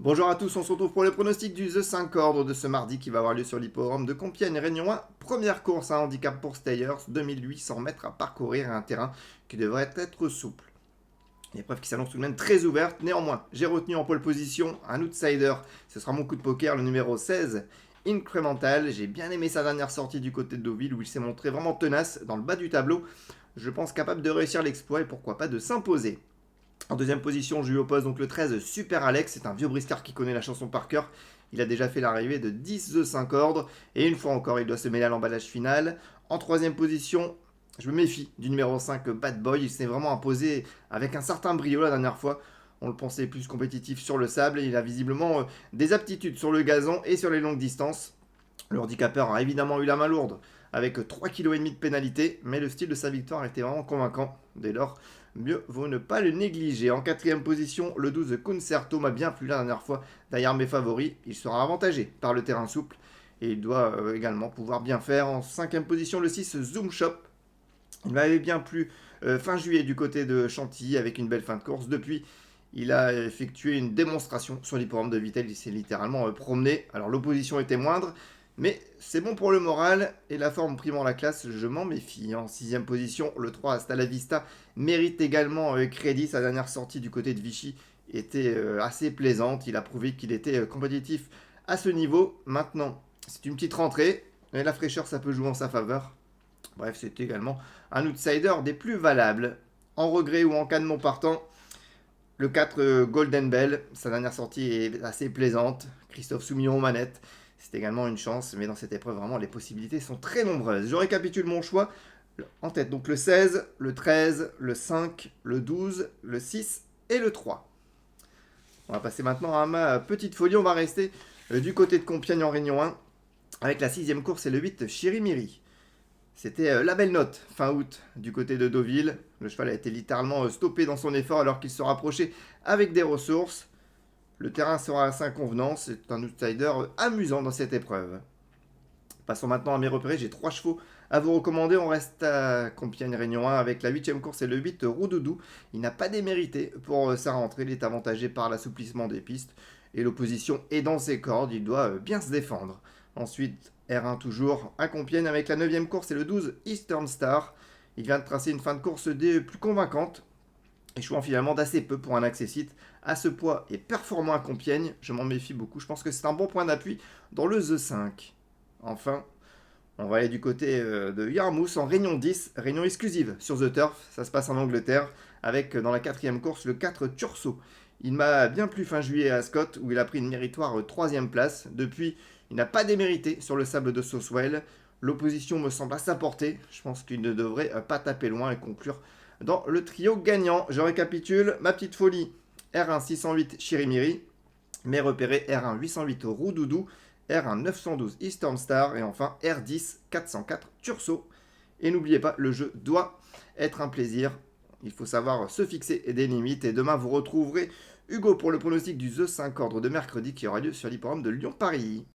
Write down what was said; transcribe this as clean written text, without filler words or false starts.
Bonjour à tous, on se retrouve pour le pronostic du The 5 ordre de ce mardi qui va avoir lieu sur l'hippodrome de Compiègne Réunion 1. Première course à handicap pour Stayers, 2800 mètres à parcourir et un terrain qui devrait être souple. Une épreuve qui s'annonce tout de même très ouverte, néanmoins j'ai retenu en pole position un outsider, ce sera mon coup de poker, le numéro 16, Incremental. J'ai bien aimé sa dernière sortie du côté de Deauville où il s'est montré vraiment tenace dans le bas du tableau. Je pense capable de réussir l'exploit et pourquoi pas de s'imposer. En deuxième position, je lui oppose donc le 13 Super Alex. C'est un vieux briscard qui connaît la chanson par cœur. Il a déjà fait l'arrivée de 10 The 5 ordres. Et une fois encore, il doit se mêler à l'emballage final. En troisième position, je me méfie du numéro 5 Bad Boy. Il s'est vraiment imposé avec un certain brio la dernière fois. On le pensait plus compétitif sur le sable. Et il a visiblement des aptitudes sur le gazon et sur les longues distances. Le handicapeur a évidemment eu la main lourde avec 3,5 kg de pénalité, mais le style de sa victoire était vraiment convaincant. Dès lors, mieux vaut ne pas le négliger. En quatrième position, le 12 Concerto m'a bien plu la dernière fois. Derrière mes favoris, il sera avantagé par le terrain souple et il doit également pouvoir bien faire. En cinquième position, le 6 Zoom Shop. Il m'avait bien plu fin juillet du côté de Chantilly avec une belle fin de course. Depuis, il a effectué une démonstration sur l'hippodrome de Vittel. Il s'est littéralement promené. Alors l'opposition était moindre, mais c'est bon pour le moral et la forme primant la classe, je m'en méfie. En sixième position, le 3 Hasta la Vista mérite également crédit. Sa dernière sortie du côté de Vichy était assez plaisante. Il a prouvé qu'il était compétitif à ce niveau. Maintenant, c'est une petite rentrée et la fraîcheur, ça peut jouer en sa faveur. Bref, c'est également un outsider des plus valables. En regret ou en cas de non partant, le 4 Golden Bell, sa dernière sortie est assez plaisante. Christophe Soumillon aux manettes, c'est également une chance, mais dans cette épreuve, vraiment, les possibilités sont très nombreuses. Je récapitule mon choix. En tête, donc le 16, le 13, le 5, le 12, le 6 et le 3. On va passer maintenant à ma petite folie. On va rester du côté de Compiègne en Réunion 1 avec la sixième course et le 8 Chirimiri. C'était la belle note fin août du côté de Deauville. Le cheval a été littéralement stoppé dans son effort alors qu'il se rapprochait avec des ressources. Le terrain sera à sa convenance. C'est un outsider amusant dans cette épreuve. Passons maintenant à mes repérés. J'ai 3 chevaux à vous recommander. On reste à Compiègne Réunion 1 avec la 8ème course et le 8 Roudoudou. Il n'a pas démérité pour sa rentrée. Il est avantagé par l'assouplissement des pistes. Et l'opposition est dans ses cordes. Il doit bien se défendre. Ensuite, R1 toujours à Compiègne avec la 9ème course et le 12 Eastern Star. Il vient de tracer une fin de course des plus convaincantes, échouant finalement d'assez peu pour un accessite. À ce poids et performant à Compiègne, je m'en méfie beaucoup. Je pense que c'est un bon point d'appui dans le The 5. Enfin, on va aller du côté de Yarmouth en Réunion 10, réunion exclusive sur The Turf. Ça se passe en Angleterre avec dans la 4ème course le 4 Turso. Il m'a bien plu fin juillet à Ascot où il a pris une méritoire 3ème place. Depuis, il n'a pas démérité sur le sable de Soswell. L'opposition me semble à sa portée. Je pense qu'il ne devrait pas taper loin et conclure dans le trio gagnant. Je récapitule ma petite folie. R1 608 Chirimiri, mes repérés R1 808 Roudoudou, R1 912 Eastern Star et enfin R10 404 Turso. Et n'oubliez pas, le jeu doit être un plaisir. Il faut savoir se fixer des limites. Et demain, vous retrouverez Hugo pour le pronostic du The 5 ordre de mercredi qui aura lieu sur l'hippodrome de Lyon-Paris.